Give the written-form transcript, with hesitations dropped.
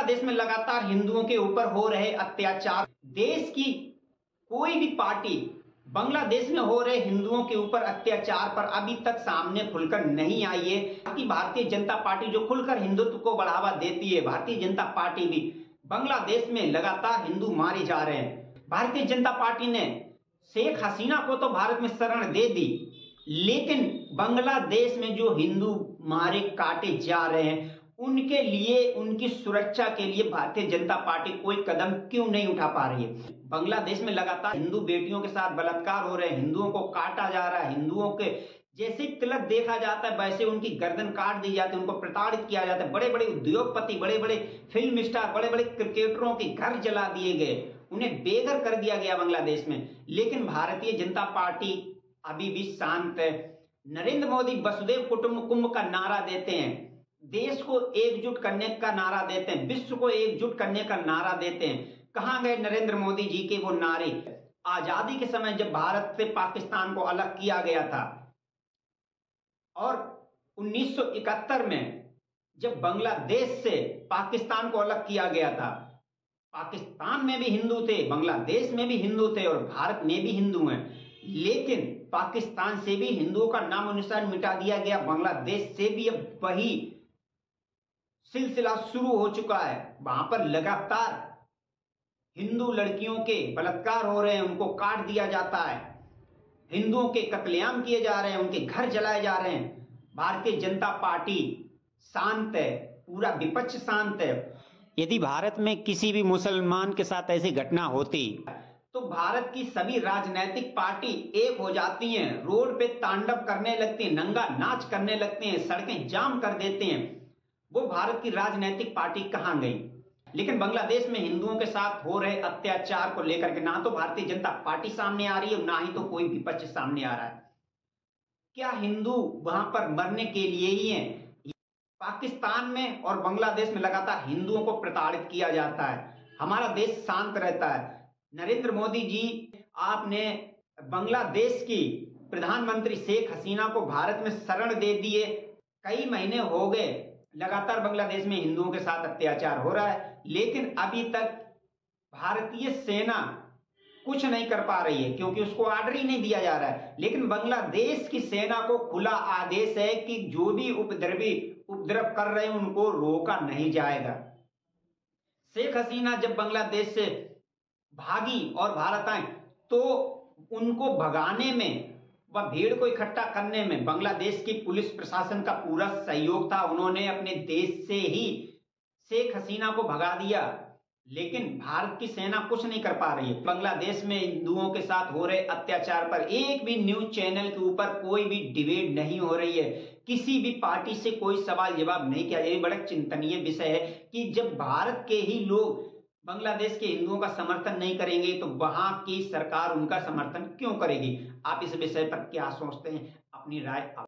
देश में लगातार हिंदुओं के ऊपर हो रहे अत्याचार, देश की कोई भी पार्टी बांग्लादेश में हो रहे हिंदुओं के ऊपर अत्याचार पर अभी तक सामने खुलकर नहीं आई है। कि भारतीय जनता पार्टी जो खुलकर हिंदुत्व को बढ़ावा देती है, भारतीय जनता पार्टी भी बांग्लादेश में लगातार हिंदू मारे जा रहे हैं। भारतीय जनता पार्टी ने शेख हसीना को तो भारत में शरण दे दी, लेकिन बांग्लादेश में जो हिंदू मारे काटे जा रहे हैं उनके लिए, उनकी सुरक्षा के लिए भारतीय जनता पार्टी कोई कदम क्यों नहीं उठा पा रही है। बांग्लादेश में लगातार हिंदू बेटियों के साथ बलात्कार हो रहे हैं, हिंदुओं को काटा जा रहा है, हिंदुओं के जैसे तिलक देखा जाता है वैसे उनकी गर्दन काट दी जाती है, उनको प्रताड़ित किया जाता है। बड़े बड़े उद्योगपति, बड़े बड़े फिल्म स्टार, बड़े बड़े क्रिकेटरों के घर जला दिए गए, उन्हें बेघर कर दिया गया बांग्लादेश में। लेकिन भारतीय जनता पार्टी अभी भी शांत है। नरेंद्र मोदी वसुधैव कुटुंबकम का नारा देते हैं, देश को एकजुट करने का नारा देते हैं, विश्व को एकजुट करने का नारा देते हैं। कहां गए नरेंद्र मोदी जी के वो नारे? आजादी के समय जब भारत से पाकिस्तान को अलग किया गया था और 1971 में जब बांग्लादेश से पाकिस्तान को अलग किया गया था, पाकिस्तान में भी हिंदू थे, बांग्लादेश में भी हिंदू थे और भारत में भी हिंदू हैं। लेकिन पाकिस्तान से भी हिंदुओं का नामो निशान मिटा दिया गया, बांग्लादेश से भी अब वही सिलसिला शुरू हो चुका है। वहां पर लगातार हिंदू लड़कियों के बलात्कार हो रहे हैं, उनको काट दिया जाता है, हिंदुओं के कत्लेआम किए जा रहे हैं, उनके घर जलाए जा रहे हैं। भारतीय जनता पार्टी शांत है, पूरा विपक्ष शांत है। यदि भारत में किसी भी मुसलमान के साथ ऐसी घटना होती तो भारत की सभी राजनीतिक पार्टी एक हो जाती हैं, रोड पे तांडव करने लगती हैं, नंगा नाच करने लगते हैं, सड़कें जाम कर देते हैं। वो भारत की राजनीतिक पार्टी कहां गई? लेकिन बांग्लादेश में हिंदुओं के साथ हो रहे अत्याचार को लेकर के ना तो भारतीय जनता पार्टी सामने आ रही है, ना ही तो कोई विपक्ष सामने आ रहा है। क्या हिंदू वहां पर मरने के लिए ही हैं? पाकिस्तान में और बांग्लादेश में लगातार हिंदुओं को प्रताड़ित किया जाता है, हमारा देश शांत रहता है। नरेंद्र मोदी जी, आपने बांग्लादेश की प्रधानमंत्री शेख हसीना को भारत में शरण दे दिए। कई महीने हो गए लगातार बांग्लादेश में हिंदुओं के साथ अत्याचार हो रहा है, लेकिन अभी तक भारतीय सेना कुछ नहीं कर पा रही है क्योंकि उसको ऑर्डर ही नहीं दिया जा रहा है। लेकिन बांग्लादेश की सेना को खुला आदेश है कि जो भी उपद्रव कर रहे हैं उनको रोका नहीं जाएगा। शेख हसीना जब बांग्लादेश से भागी और भारत आए तो उनको भगाने में व भीड़ को इकट्ठा करने में बांग्लादेश की पुलिस प्रशासन का पूरा सहयोग था। उन्होंने अपने देश से ही शेख हसीना को भगा दिया, लेकिन भारत की सेना कुछ नहीं कर पा रही है। बांग्लादेश में हिंदुओं के साथ हो रहे अत्याचार पर एक भी न्यूज चैनल के ऊपर कोई भी डिबेट नहीं हो रही है, किसी भी पार्टी से कोई सवाल जवाब नहीं किया। ये बड़ा चिंतनीय विषय है कि जब भारत के ही लोग बांग्लादेश के हिंदुओं का समर्थन नहीं करेंगे तो वहां की सरकार उनका समर्थन क्यों करेगी? आप इस विषय पर क्या सोचते हैं? अपनी राय